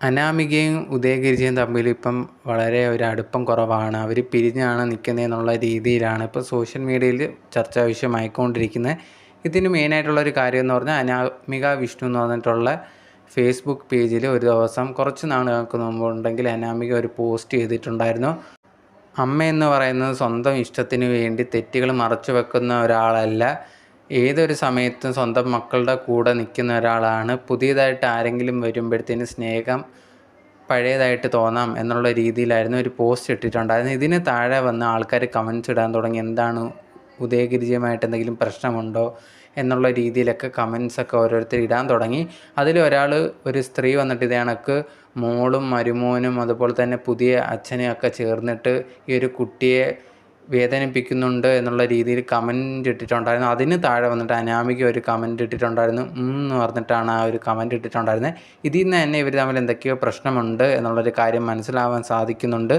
അനാമികയും ഉദയഗിരിജയും തമ്മിൽ ഇപ്പം വളരെ ഒരു അടുപ്പം കുറവാണ്. അവർ പിരിഞ്ഞാണ് നിൽക്കുന്നതെന്നുള്ള രീതിയിലാണ് ഇപ്പോൾ സോഷ്യൽ മീഡിയയിൽ ചർച്ചാ വിഷയമായിക്കൊണ്ടിരിക്കുന്നത്. ഇതിന് മെയിനായിട്ടുള്ളൊരു കാര്യം എന്ന് പറഞ്ഞാൽ അനാമിക വിഷ്ണു എന്ന് പറഞ്ഞിട്ടുള്ള ഫേസ്ബുക്ക് പേജിൽ ഒരു ദിവസം കുറച്ച് നാളുകൾക്ക് മുമ്പുണ്ടെങ്കിൽ അനാമിക ഒരു പോസ്റ്റ് ചെയ്തിട്ടുണ്ടായിരുന്നു. അമ്മയെന്ന് പറയുന്നത് സ്വന്തം ഇഷ്ടത്തിന് വേണ്ടി തെറ്റുകൾ മറച്ചു വെക്കുന്ന ഒരാളല്ല. ഏതൊരു സമയത്തും സ്വന്തം മക്കളുടെ കൂടെ നിൽക്കുന്ന ഒരാളാണ്. പുതിയതായിട്ട് ആരെങ്കിലും വരുമ്പോഴത്തേന് സ്നേഹം പഴയതായിട്ട് തോന്നാം എന്നുള്ള രീതിയിലായിരുന്നു ഒരു പോസ്റ്റ് ഇട്ടിട്ടുണ്ടായിരുന്നു. ഇതിന് താഴെ വന്ന് ആൾക്കാർ കമൻറ്റ്സ് ഇടാൻ തുടങ്ങി. എന്താണ് ഉദയഗിരിജയുമായിട്ട് എന്തെങ്കിലും പ്രശ്നമുണ്ടോ എന്നുള്ള രീതിയിലൊക്കെ കമൻസൊക്കെ ഓരോരുത്തർ ഇടാൻ തുടങ്ങി. അതിലൊരാൾ ഒരു സ്ത്രീ വന്നിട്ട് ഇതേ കണക്ക് മോളും മരുമോനും അതുപോലെ തന്നെ പുതിയ അച്ഛനെയും ഒക്കെ ചേർന്നിട്ട് ഈ ഒരു കുട്ടിയെ വേദനിപ്പിക്കുന്നുണ്ട് എന്നുള്ള രീതിയിൽ കമൻറ്റ് ഇട്ടിട്ടുണ്ടായിരുന്നു. അതിന് താഴെ വന്നിട്ട് അനാമിക ഒരു കമൻറ്റ് ഇട്ടിട്ടുണ്ടായിരുന്നു. എന്ന് പറഞ്ഞിട്ടാണ് ആ ഒരു കമൻറ്റ് ഇട്ടിട്ടുണ്ടായിരുന്നത്. ഇതിൽ നിന്ന് തന്നെ ഇവർ തമ്മിൽ എന്തൊക്കെയോ പ്രശ്നമുണ്ട് എന്നുള്ളൊരു കാര്യം മനസ്സിലാവാൻ സാധിക്കുന്നുണ്ട്.